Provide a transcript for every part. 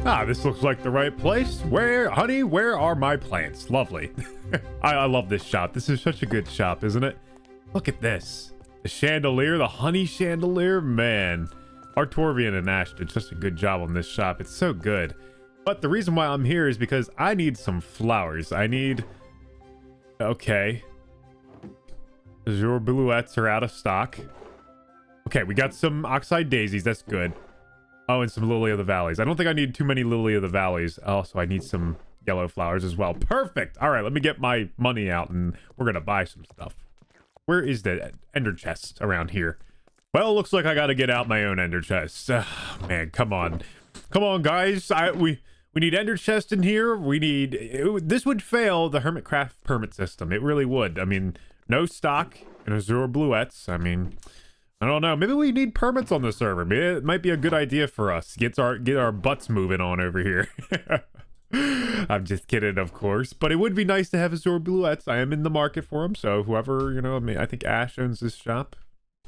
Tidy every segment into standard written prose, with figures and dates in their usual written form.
Ah, this looks like the right place. Honey, where are my plants? Lovely. I love this shop. This is such a good shop, isn't it? Look at this. The chandelier, the honey chandelier, man. Artorvian and Ash did such a good job on this shop. It's so good. But the reason why I'm here is because I need some flowers. I need... Okay. Azure Bluettes are out of stock. Okay, we got some Oxide Daisies. That's good. Oh, and some Lily of the Valleys. I don't think I need too many Lily of the Valleys. Also, I need some yellow flowers as well. Perfect. All right, let me get my money out and we're going to buy some stuff. Where is the ender chest around here? Well, looks like I got to get out my own ender chest. Man, come on. Come on, guys. We need ender chest in here. We need... This would fail the Hermitcraft permit system. It really would. I mean, no stock in Azure Bluettes. I mean... I don't know. Maybe we need permits on the server. Maybe it might be a good idea for us. Get our butts moving on over here. I'm just kidding, of course. But it would be nice to have Azure Bluettes. I am in the market for them. So whoever, you know, I think Ash owns this shop.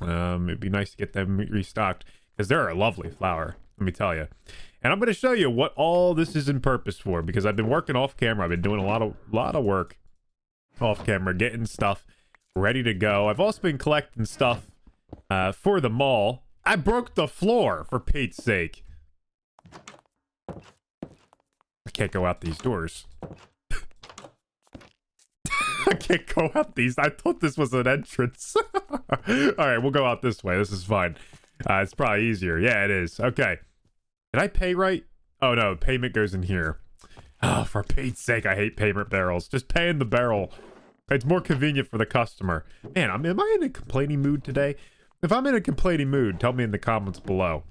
It'd be nice to get them restocked because they're a lovely flower. Let me tell you. And I'm going to show you what all this is in purpose for because I've been working off camera. I've been doing a lot of work off camera, getting stuff ready to go. I've also been collecting stuff for the mall. I broke the floor, for Pete's sake. I can't go out these doors. I can't go out these. I thought this was an entrance. Alright, we'll go out this way. This is fine. It's probably easier. Yeah, it is. Okay. Did I pay right? Oh, no. Payment goes in here. Oh, for Pete's sake, I hate payment barrels. Just pay in the barrel. It's more convenient for the customer. Man, am I in a complaining mood today? If I'm in a complaining mood, tell me in the comments below.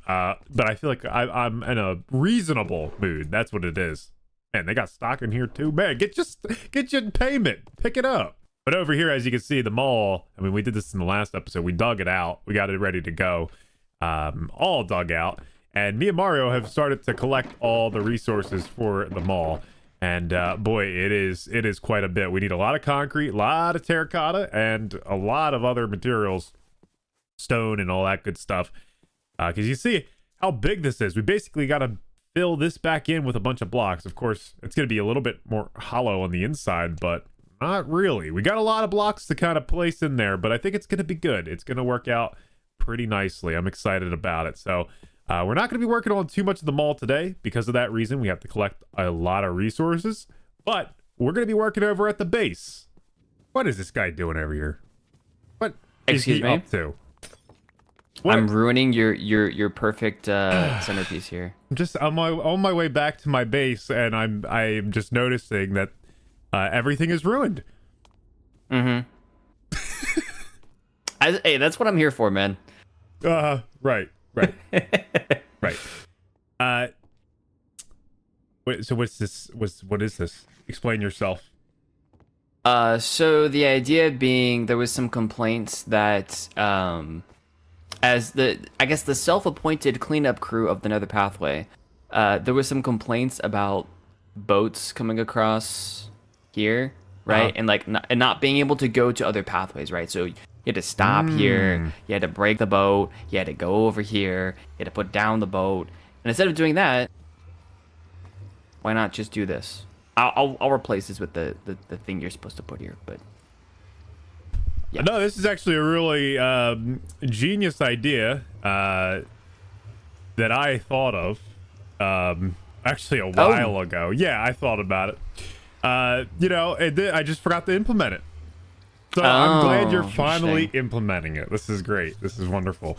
But I feel like I'm in a reasonable mood. That's what it is. Man, they got stock in here too. Man, get your payment. Pick it up. But over here, as you can see, the mall, I mean, we did this in the last episode. We dug it out. We got it ready to go. All dug out. And me and Mario have started to collect all the resources for the mall. And boy, it is quite a bit. We need a lot of concrete, a lot of terracotta, and a lot of other materials. Stone and all that good stuff, because you see how big this is. We basically got to fill this back in with a bunch of blocks. Of course, it's going to be a little bit more hollow on the inside, but not really. We got a lot of blocks to kind of place in there, but I think it's going to be good. It's going to work out pretty nicely. I'm excited about it. So we're not going to be working on too much of the mall today. Because of that reason, we have to collect a lot of resources, but we're going to be working over at the base. What is this guy doing over here? What is he up to? What? I'm ruining your perfect centerpiece here. I'm on my way back to my base, and I'm just noticing that everything is ruined. Mm-hmm. Hey, that's what I'm here for, man. Right. Right. Wait, so what's this? What is this? Explain yourself. So the idea being there was some complaints that as I guess the self-appointed cleanup crew of the Nether Pathway, there was some complaints about boats coming across here, right? And like not being able to go to other pathways, right? So you had to stop here, you had to break the boat, you had to go over here, you had to put down the boat, and instead of doing that, why not just do this? I'll replace this with the thing you're supposed to put here, but. Yeah. No, this is actually a really genius idea that I thought of actually a while ago. Yeah, I thought about it. You know, I just forgot to implement it. So I'm glad you're finally implementing it. This is great. This is wonderful.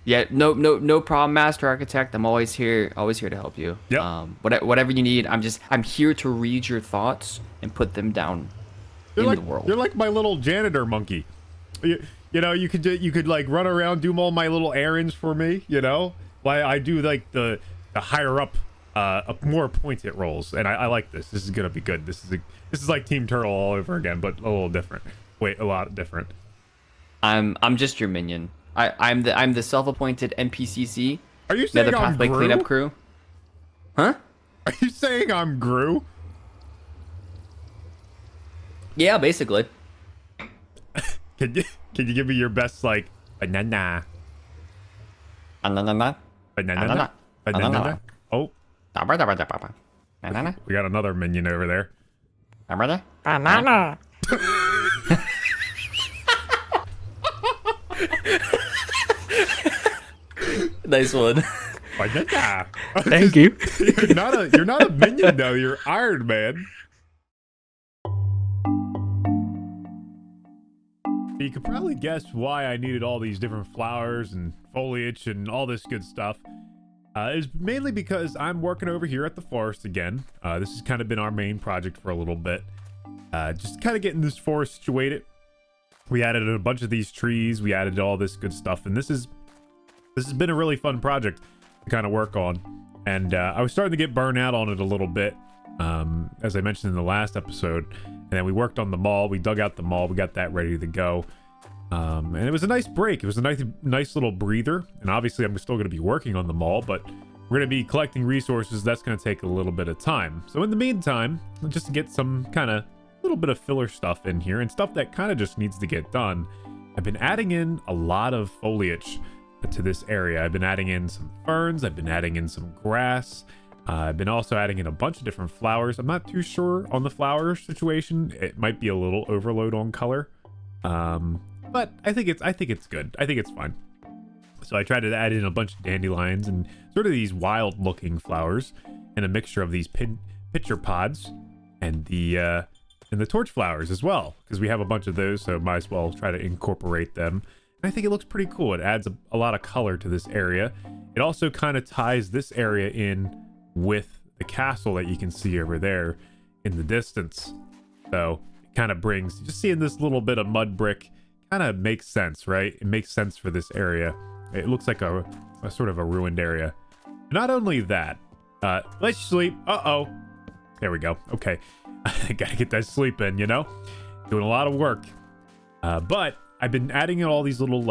Yeah, no problem, Master Architect. I'm always here to help you. Yep. Whatever you need, I'm here to read your thoughts and put them down. You're the world. You're like my little janitor monkey. You know, you could like run around, do all my little errands for me. You know, why I do like the higher up, more pointed roles, and I like this. This is gonna be good. This is like Team Turtle all over again, but a little different. Wait, a lot different. I'm just your minion. I'm the self-appointed NPCC. Are you saying Nether I'm Pathway Gru? cleanup crew? Huh? Are you saying I'm Gru? Yeah, basically. Can you give me your best like banana? Banana? Banana. Banana. Oh, we got another minion over there. Banana. Nice one. Banana. Thank you. You're not a minion though. You're Iron Man. You could probably guess why I needed all these different flowers and foliage and all this good stuff. It's mainly because I'm working over here at the forest again. This has kind of been our main project for a little bit. Just kind of getting this forest situated. We added a bunch of these trees. We added all this good stuff. And this has been a really fun project to kind of work on. And I was starting to get burnt out on it a little bit, as I mentioned in the last episode. And then we worked on the mall. We dug out the mall. We got that ready to go. And it was a nice break. It was a nice little breather. And obviously I'm still going to be working on the mall, but we're going to be collecting resources. That's going to take a little bit of time. So in the meantime, just to get some kind of little bit of filler stuff in here and stuff that kind of just needs to get done, I've been adding in a lot of foliage to this area. I've been adding in some ferns. I've been adding in some grass. I've been also adding in a bunch of different flowers. I'm not too sure on the flower situation. It might be a little overload on color. But I think it's good. I think it's fine. So I tried to add in a bunch of dandelions and sort of these wild looking flowers and a mixture of these pitcher pods and the torch flowers as well, because we have a bunch of those, so might as well try to incorporate them. And I think it looks pretty cool. It adds a lot of color to this area. It also kind of ties this area in with the castle that you can see over there in the distance. So it kind of brings, just seeing this little bit of mud brick kind of makes sense, right? It makes sense for this area. It looks like a sort of a ruined area. Not only that, let's sleep. Uh-oh. There we go. Okay. I gotta get that sleep in, you know? Doing a lot of work. But I've been adding in all these little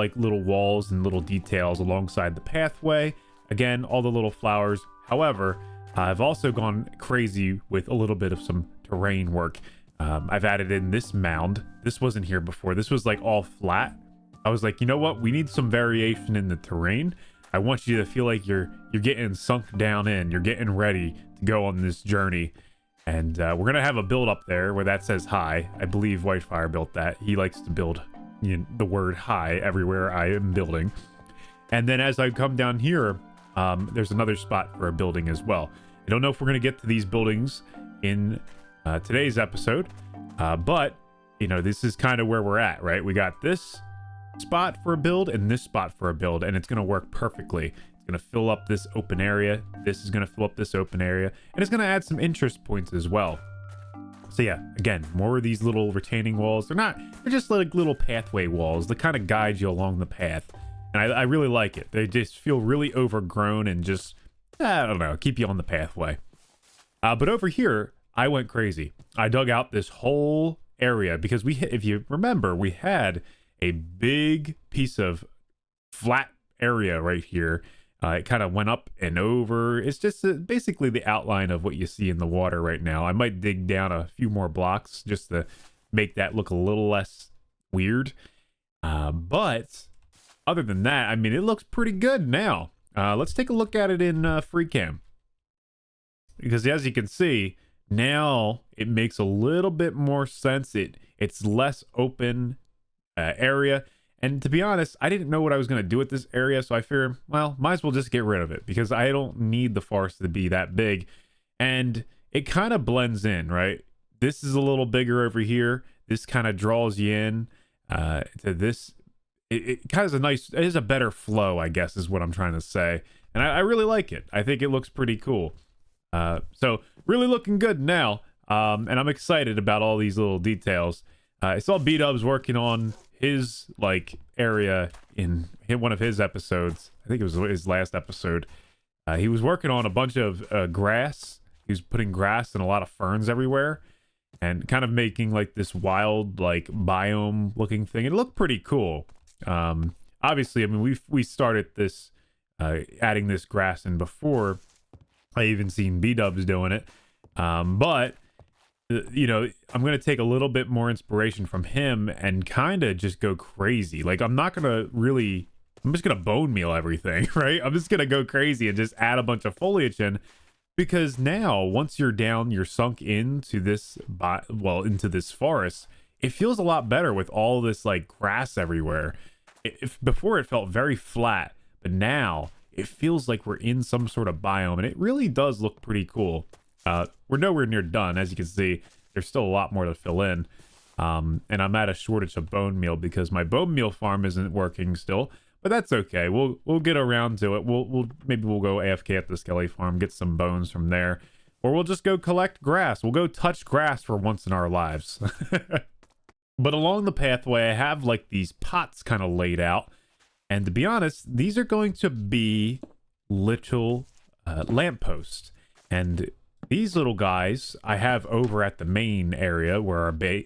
walls and little details alongside the pathway. Again, all the little flowers. However, I've also gone crazy with a little bit of some terrain work. I've added in this mound. This wasn't here before. This was like all flat. I was like, you know what? We need some variation in the terrain. I want you to feel like you're getting sunk down in. You're getting ready to go on this journey. And we're going to have a build up there where that says hi. I believe Whitefire built that. He likes to build the word hi everywhere I am building. And then as I come down here, there's another spot for a building as well. I don't know if we're going to get to these buildings in today's episode, but you know, this is kind of where we're at, right? We got this spot for a build and this spot for a build, and it's going to work perfectly. It's going to fill up this open area. This is going to fill up this open area, and it's going to add some interest points as well. So yeah, again, more of these little retaining walls. They're just like little pathway walls that kind of guide you along the path. And I really like it. They just feel really overgrown and just, I don't know, keep you on the pathway. But over here, I went crazy. I dug out this whole area because if you remember, we had a big piece of flat area right here. It kind of went up and over. It's just basically the outline of what you see in the water right now. I might dig down a few more blocks just to make that look a little less weird. But other than that, I mean, it looks pretty good now. Let's take a look at it in free cam. Because as you can see, now it makes a little bit more sense. It's less open area. And to be honest, I didn't know what I was going to do with this area, so I figured, well, might as well just get rid of it because I don't need the forest to be that big. And it kind of blends in, right? This is a little bigger over here. This kind of draws you in to this. It kind of it is a better flow, I guess, is what I'm trying to say. And I really like it. I think it looks pretty cool. So really looking good now. And I'm excited about all these little details. I saw B-Dubs working on his area in one of his episodes. I think it was his last episode. He was working on a bunch of grass. He was putting grass and a lot of ferns everywhere and kind of making like this wild biome looking thing. It looked pretty cool. Obviously, I mean, we started this adding this grass in before I even seen B-Dubs doing it. But you know, I'm going to take a little bit more inspiration from him and kind of just go crazy. Like, I'm not going to really I'm just gonna bone meal everything, right? I'm just gonna go crazy and just add a bunch of foliage in, because now once you're sunk into this into this forest, it feels a lot better with all this like grass everywhere. If before it felt very flat, but now it feels like we're in some sort of biome, and it really does look pretty cool. We're nowhere near done. As you can see, there's still a lot more to fill in. And I'm at a shortage of bone meal because my bone meal farm isn't working still, but that's okay. We'll get around to it. Maybe we'll go AFK at the Skelly farm, get some bones from there, or we'll just go collect grass. We'll go touch grass for once in our lives. But along the pathway, I have like these pots kind of laid out, and to be honest, these are going to be little lampposts. And these little guys I have over at the main area where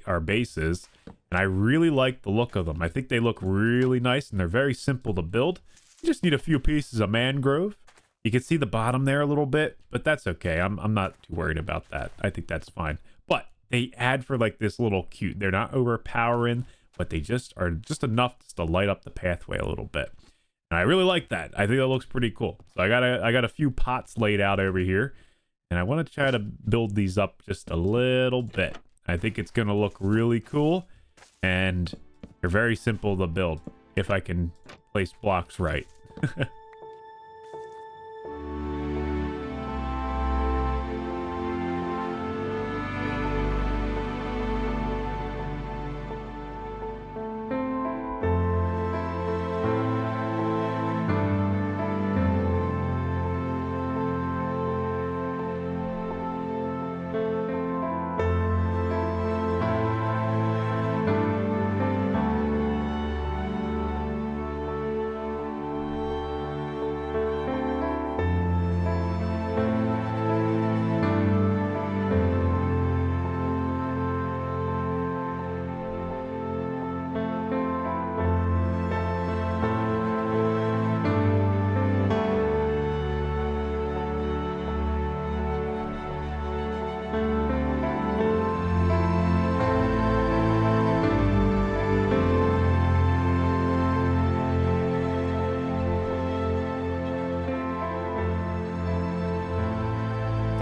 our base is, and I really like the look of them. I think they look really nice, and they're very simple to build. You just need a few pieces of mangrove. You can see the bottom there a little bit, but that's okay. I'm not too worried about that. I think that's fine. But they add for like this little cute. They're not overpowering, but they just are just enough just to light up the pathway a little bit. And I really like that. I think that looks pretty cool. So I got a few pots laid out over here, and I want to try to build these up just a little bit. I think it's going to look really cool, and they're very simple to build if I can place blocks right.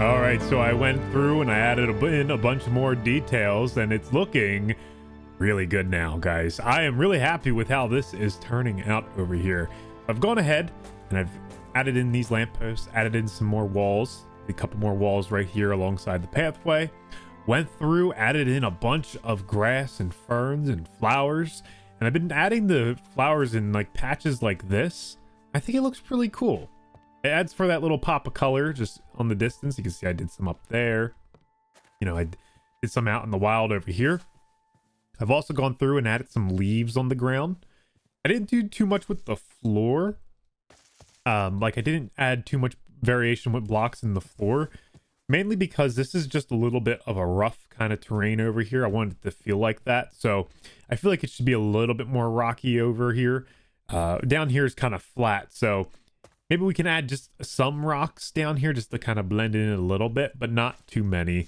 All right, so I went through and I added in a bunch more details, and it's looking really good now, guys. I am really happy with how this is turning out over here. I've gone ahead and I've added in these lampposts, added in some more walls, a couple more walls right here alongside the pathway. Went through, added in a bunch of grass and ferns and flowers, and I've been adding the flowers in like patches like this. I think it looks really cool. It adds for that little pop of color just on the distance. You can see I did some up there. You know, I did some out in the wild over here. I've also gone through and added some leaves on the ground. I didn't do too much with the floor. Like I didn't add too much variation with blocks in the floor, mainly because this is just a little bit of a rough kind of terrain over here. I wanted it to feel like that. So I feel like it should be a little bit more rocky over here. Down here is kind of flat. So maybe we can add just some rocks down here just to kind of blend in a little bit, but not too many.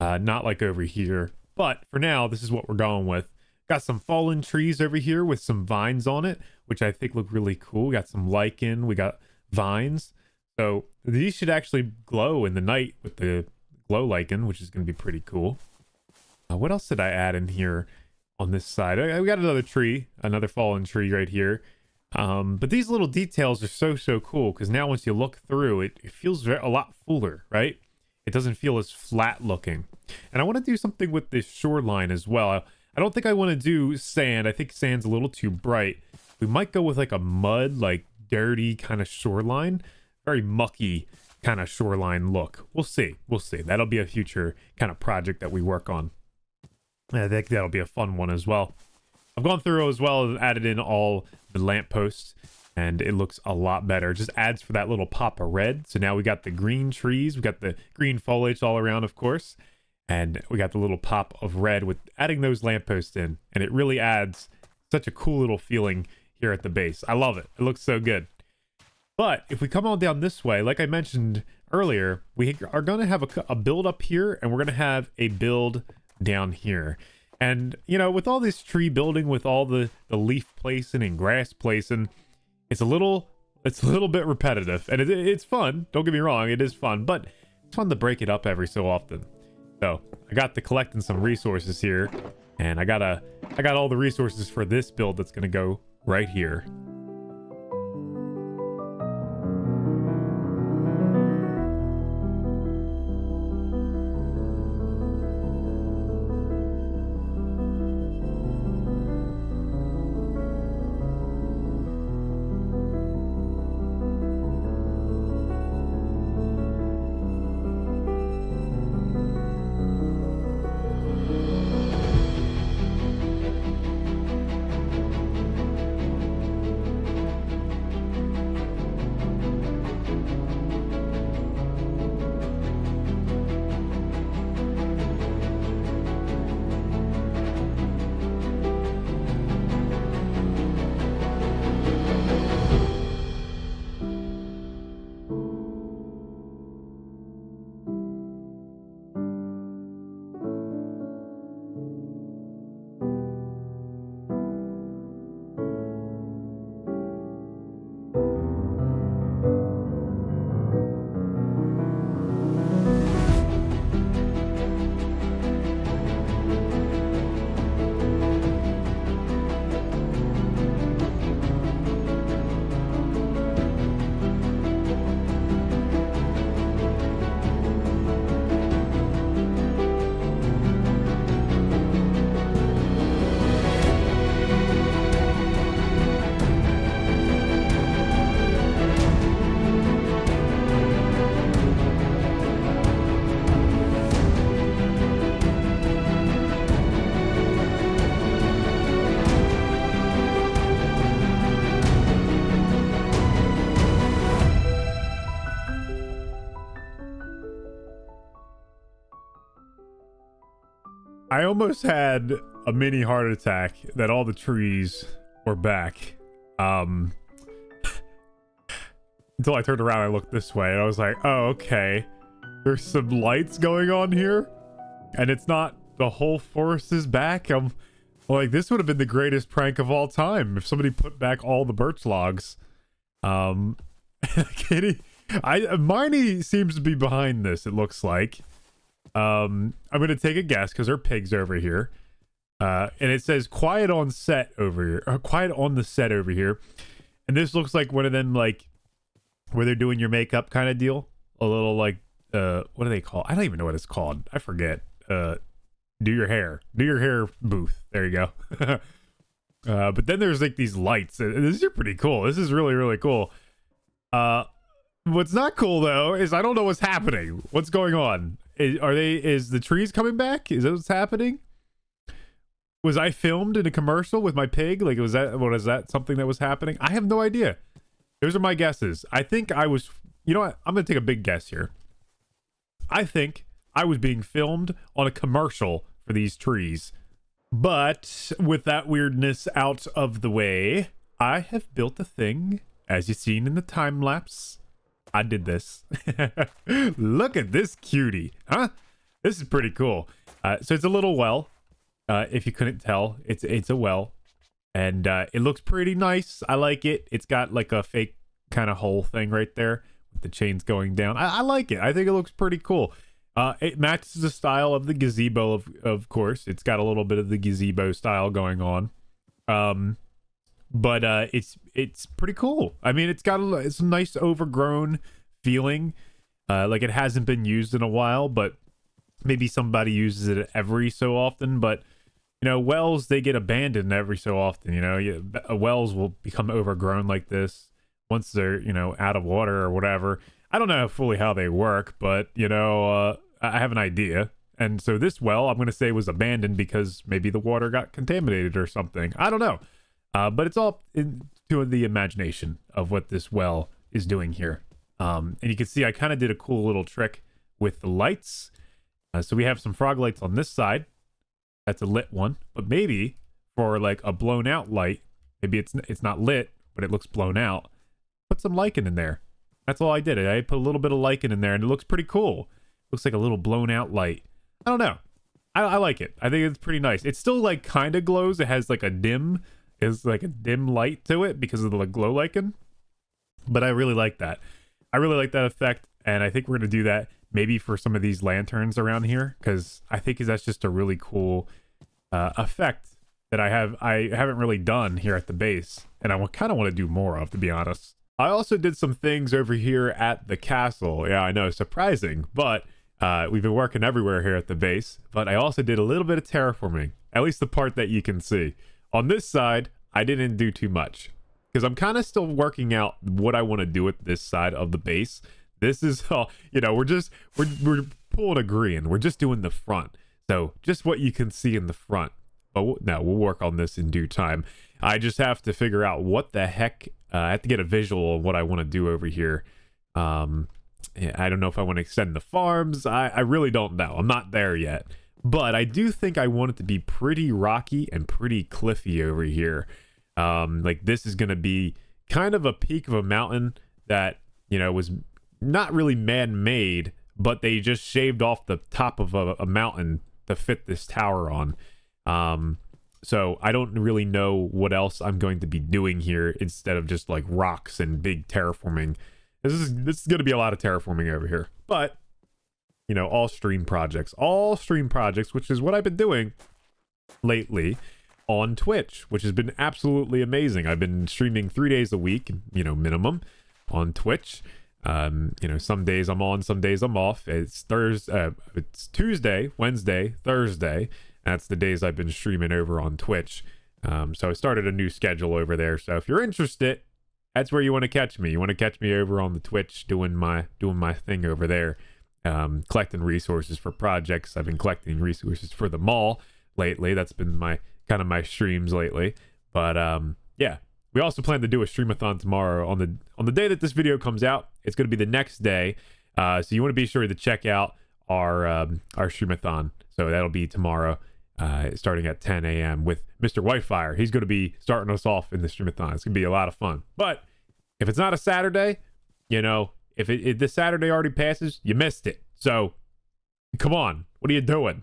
Not like over here. But for now, this is what we're going with. Got some fallen trees over here with some vines on it, which I think look really cool. We got some lichen. We got vines. So these should actually glow in the night with the glow lichen, which is going to be pretty cool. What else did I add in here on this side? We got another tree, another fallen tree right here. But these little details are so cool because now once you look through it, it feels a lot fuller, right? It doesn't feel as flat looking. And I want to do something with this shoreline as well. I don't think I want to do sand. I think sand's a little too bright. We might go with like a mud, like dirty kind of shoreline. Very mucky kind of shoreline look. We'll see. We'll see. That'll be a future kind of project that we work on. I think that'll be a fun one as well. I've gone through as well and added in all the lampposts, and it looks a lot better. It just adds for that little pop of red. So now we got the green trees. We got the green foliage all around, of course. And we got the little pop of red with adding those lampposts in. And it really adds such a cool little feeling here at the base. I love it. It looks so good. But if we come on down this way, like I mentioned earlier, we are going to have a build up here, and we're going to have a build down here. And, you know, with all this tree building, with all the leaf placing and grass placing, It's a little bit repetitive, and it's fun. Don't get me wrong, it is fun, but it's fun to break it up every so often. So I got to collecting some resources here, and I got all the resources for this build that's gonna go right here. I almost had a mini heart attack that all the trees were back. Until I turned around, I looked this way, and I was like, oh, okay. There's some lights going on here, and it's not the whole forest is back. I'm like, this would have been the greatest prank of all time if somebody put back all the birch logs. Kitty, Miney seems to be behind this, it looks like. I'm gonna take a guess because her pig's over here, and it says quiet on set over here, or quiet on the set over here, and this looks like one of them, like where they're doing your makeup kind of deal, a little like what do they call, I don't even know what it's called, I forget. Do your hair booth, there you go. But then there's like these lights. This is pretty cool. This is really cool. What's not cool though is I don't know what's happening. What's going on? Is the trees coming back? Is that what's happening? Was I filmed in a commercial with my pig? Like, was that something that was happening? I have no idea. Those are my guesses. I think I was, you know what? I'm gonna take a big guess here. I think I was being filmed on a commercial for these trees. But with that weirdness out of the way, I have built a thing, as you've seen in the time lapse. I did this. Look at this cutie, huh? This is pretty cool. So it's a little well. If you couldn't tell, it's a well, and it looks pretty nice. I like it. It's got like a fake kind of hole thing right there with the chains going down. I like it. I think it looks pretty cool. It matches the style of the gazebo, of course. It's got a little bit of the gazebo style going on. But it's pretty cool. I mean, it's got it's a nice overgrown feeling. Like it hasn't been used in a while, but maybe somebody uses it every so often. But you know, wells, they get abandoned every so often. You know, wells will become overgrown like this once they're, you know, out of water or whatever. I don't know fully how they work, but you know, I have an idea. And so this well, I'm going to say was abandoned because maybe the water got contaminated or something. I don't know. But it's all into the imagination of what this well is doing here. And you can see I kind of did a cool little trick with the lights. So we have some frog lights on this side. That's a lit one. But maybe for like a blown out light, maybe it's not lit, but it looks blown out. Put some lichen in there. That's all I did. I put a little bit of lichen in there, and it looks pretty cool. Looks like a little blown out light. I don't know. I like it. I think it's pretty nice. It still like kind of glows. It has like a dim is like a dim light to it because of the glow lichen. But I really like that. I really like that effect, and I think we're going to do that maybe for some of these lanterns around here, because I think that's just a really cool effect that I haven't really done here at the base, and I kind of want to do more of, to be honest. I also did some things over here at the castle. Yeah, I know, surprising, but we've been working everywhere here at the base. But I also did a little bit of terraforming, at least the part that you can see. On this side, I didn't do too much, because I'm kind of still working out what I want to do with this side of the base. This is all, you know, we're pulling a green. We're just doing the front. So just what you can see in the front. But no, we'll work on this in due time. I just have to figure out what the heck. I have to get a visual of what I want to do over here. Yeah, I don't know if I want to extend the farms. I really don't know. I'm not there yet. But I do think I want it to be pretty rocky and pretty cliffy over here. Like this is going to be kind of a peak of a mountain that, you know, was not really man-made, but they just shaved off the top of a mountain to fit this tower on. So I don't really know what else I'm going to be doing here instead of just like rocks and big terraforming. This is going to be a lot of terraforming over here, but you know, all stream projects, which is what I've been doing lately on Twitch, which has been absolutely amazing. I've been streaming 3 days a week, you know, minimum on Twitch. You know, some days I'm on, some days I'm off. It's Tuesday, Wednesday, Thursday. That's the days I've been streaming over on Twitch. So I started a new schedule over there. So if you're interested, that's where you want to catch me. You want to catch me over on the Twitch doing my thing over there, collecting resources for projects. I've been collecting resources for the mall lately. That's been my streams lately. But yeah, we also plan to do a streamathon tomorrow on the day that this video comes out. It's going to be the next day. So you want to be sure to check out our streamathon. So that'll be tomorrow. Starting at 10 a.m. with Mr. Whitefire. He's going to be starting us off in the streamathon. It's going to be a lot of fun. But if it's not a Saturday, you know, if this Saturday already passes, you missed it. So come on, what are you doing?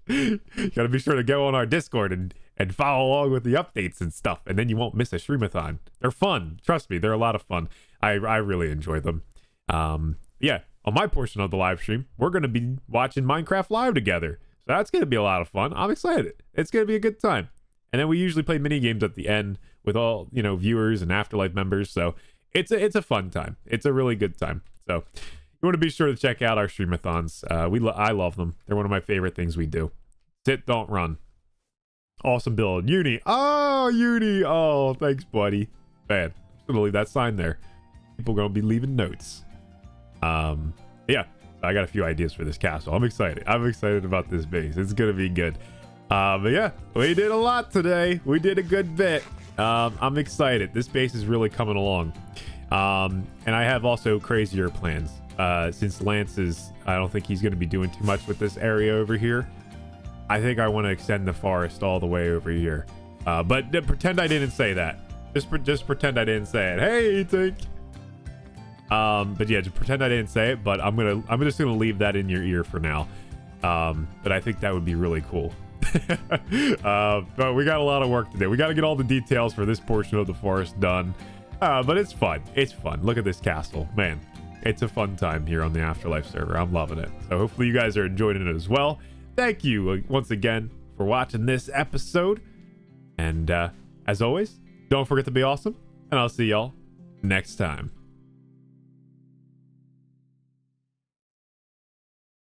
You got to be sure to go on our Discord and follow along with the updates and stuff, and then you won't miss a streamathon. They're fun. Trust me, they're a lot of fun. I really enjoy them. Yeah, on my portion of the live stream, we're going to be watching Minecraft Live together. So that's going to be a lot of fun. I'm excited. It's going to be a good time. And then we usually play mini games at the end with all, you know, viewers and AfterLife members. So it's a fun time. It's a really good time. So you want to be sure to check out our streamathons. I love them. They're one of my favorite things we do. Sit, don't run. Awesome build. Uni. Oh, Uni. Oh, thanks, buddy. Man, I'm just going to leave that sign there. People are going to be leaving notes. Yeah. I got a few ideas for this castle. I'm excited. I'm excited about this base. It's gonna be good. But yeah, we did a lot today. We did a good bit. I'm excited. This base is really coming along. And I have also crazier plans. Since Lance I don't think he's gonna be doing too much with this area over here. I think I want to extend the forest all the way over here. But pretend I didn't say that. Just pretend I didn't say it. Hey, Tink. But yeah, just pretend I didn't say it, but I'm just gonna leave that in your ear for now. But I think that would be really cool. But we got a lot of work to do. We got to get all the details for this portion of the forest done. But it's fun. It's fun. Look at this castle, man. It's a fun time here on the AfterLife server. I'm loving it. So hopefully you guys are enjoying it as well. Thank you once again for watching this episode. And as always, don't forget to be awesome, and I'll see y'all next time.